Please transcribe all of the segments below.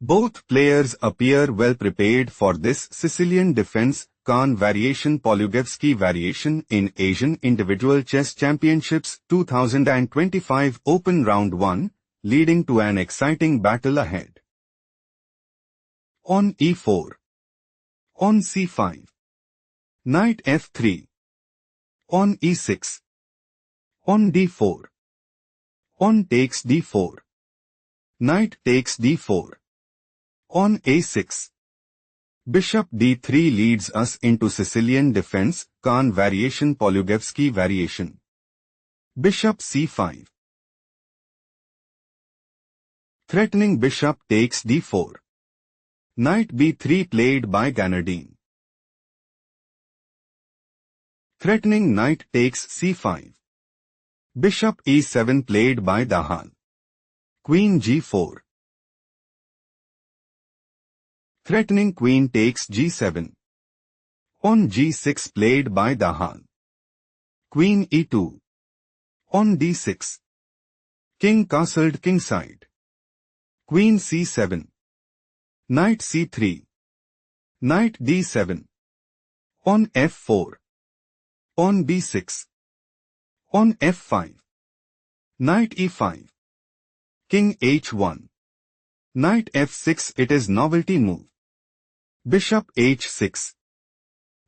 Both players appear well prepared for this Sicilian defense Khan variation Polugevsky variation in Asian Individual Chess Championships 2025 Open Round 1, leading to an exciting battle ahead. On e4. On c5. Knight f3. On e6. On d4. On takes d4. Knight takes d4. On a6. Bishop d3 leads us into Sicilian defense, Khan variation Polugevsky variation. Bishop c5. Threatening bishop takes d4. Knight b3 played by Ganerdene. Threatening knight takes c5. Bishop e7 played by Dahal. Queen g4. Threatening queen takes g7. On g6 played by Dahal. Queen e2. On d6. King castled kingside. Queen c7. Knight c3. Knight d7. On f4. On b6. On f5. Knight e5. King h1. Knight f6. It is novelty move. Bishop h6.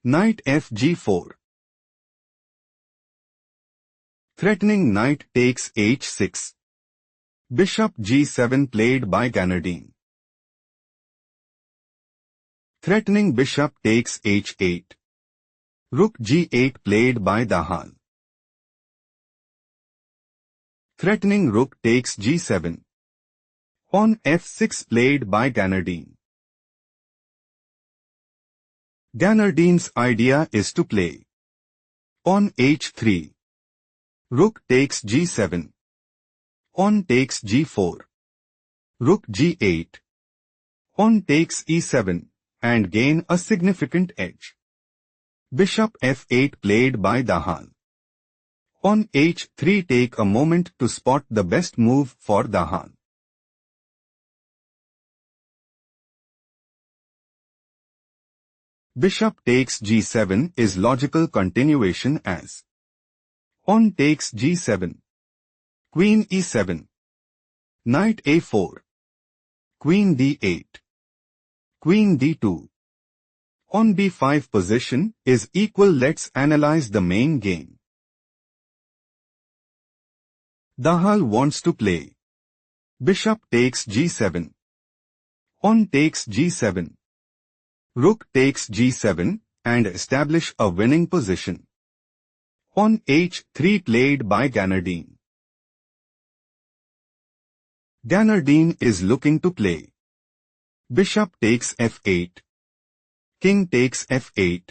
Knight fg4. Threatening knight takes h6. Bishop g7 played by Ganerdene. Threatening bishop takes h8. Rook g8 played by Dahal. Threatening rook takes g7. On f6 played by Ganerdene. Ganerdene's idea is to play. On h3. Rook takes g7. On takes g4. Rook g8. On takes e7, and gain a significant edge. Bishop f8 played by Dahal. On h3 take a moment to spot the best move for Dahal. Bishop takes g7 is logical continuation as on takes g7, queen e7, knight a4, queen d8, queen d2. On b5 position is equal. Let's analyze the main game. Dahal wants to play. Bishop takes g7. On takes g7. Rook takes g7 and establish a winning position. On h3 played by Ganerdene. Ganerdene is looking to play. Bishop takes f8. King takes f8.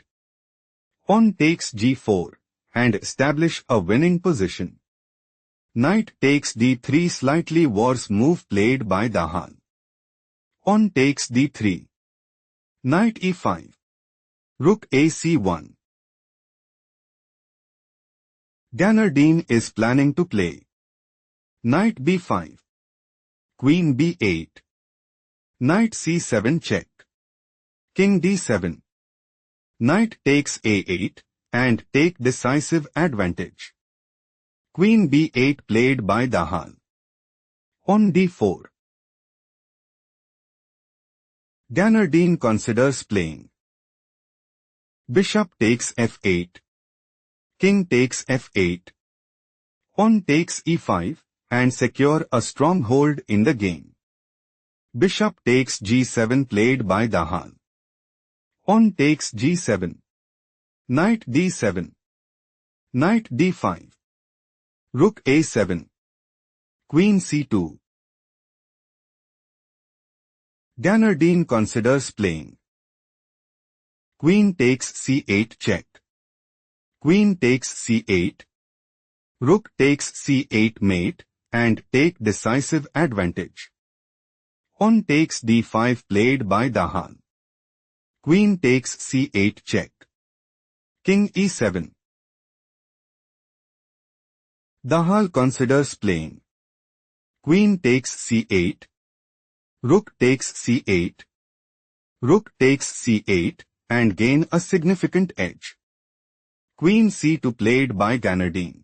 On takes g4 and establish a winning position. Knight takes d3 slightly worse move played by Dahal. On takes d3. Knight e5. Rook ac1. Ganerdene is planning to play. Knight b5. Queen b8. Knight c7 check. King d7. Knight takes a8 and take decisive advantage. Queen b8 played by Dahal. On d4. Ganerdene considers playing. Bishop takes f8. King takes f8. On takes e5 and secure a stronghold in the game. Bishop takes g7 played by Dahal. On takes g7. Knight d7. Knight d5. Rook a7. Queen c2. Ganerdene considers playing. Queen takes c8 check. Queen takes c8. Rook takes c8 mate and take decisive advantage. On takes d5 played by Dahal. Queen takes c8 check. King e7. Dahal considers playing. Queen takes c8. Rook takes c8. Rook takes c8 and gain a significant edge. Queen c2 played by Ganerdene.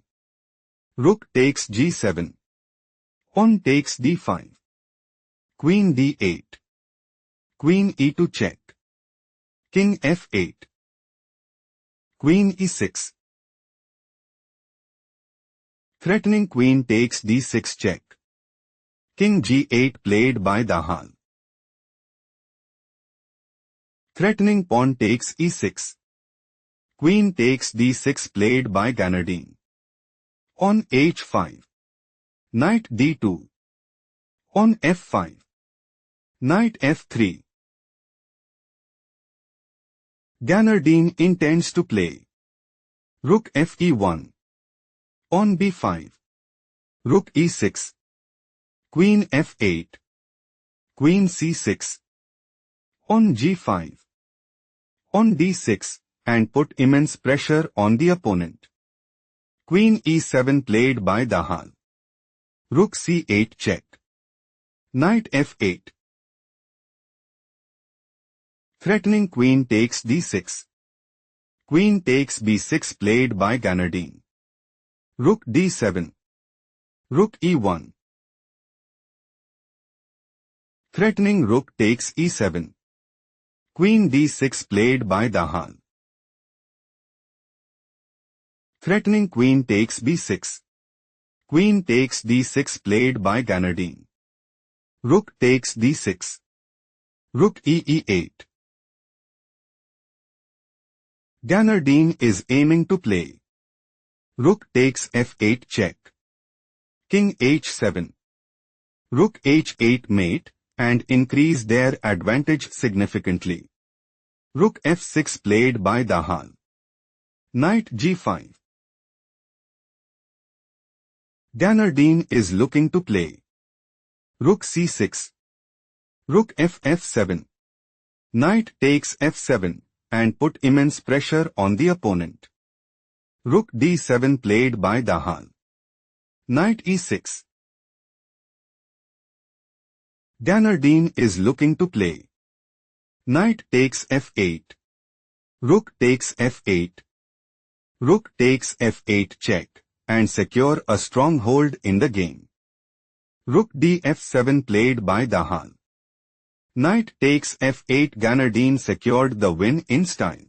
Rook takes g7. Pawn takes d5. Queen d8. Queen e2 check. King f8. Queen e6. Threatening queen takes d6 check. King g8 played by Dahal. Threatening pawn takes e6. Queen takes d6 played by Ganerdene. On h5. Knight d2. On f5. Knight f3. Ganerdene intends to play Rook fe1. On b5. Rook e6. Queen f8. Queen c6. On g5. On d6 and put immense pressure on the opponent. Queen e7 played by Dahal. Rook c8 check. Knight f8. Threatening queen takes d6. Queen takes b6 played by Ganerdene. Rook d7. Rook e1. Threatening rook takes e7. Queen d6 played by Dahal. Threatening queen takes b6. Queen takes d6 played by Ganerdene. Rook takes d6. Rook e8. Ganerdene is aiming to play Rook takes f8 check. King h7. Rook h8 mate and increase their advantage significantly. Rook f6 played by Dahal. Knight g5. Ganerdene is looking to play Rook c6. Rook f7. Knight takes f7 and put immense pressure on the opponent. Rook d7 played by Dahal. Knight e6. Ganerdene is looking to play Knight takes f8. Rook takes f8. Rook takes f8 check and secure a stronghold in the game. Rook df7 played by Dahal. Knight takes f8. Ganerdene secured the win in style.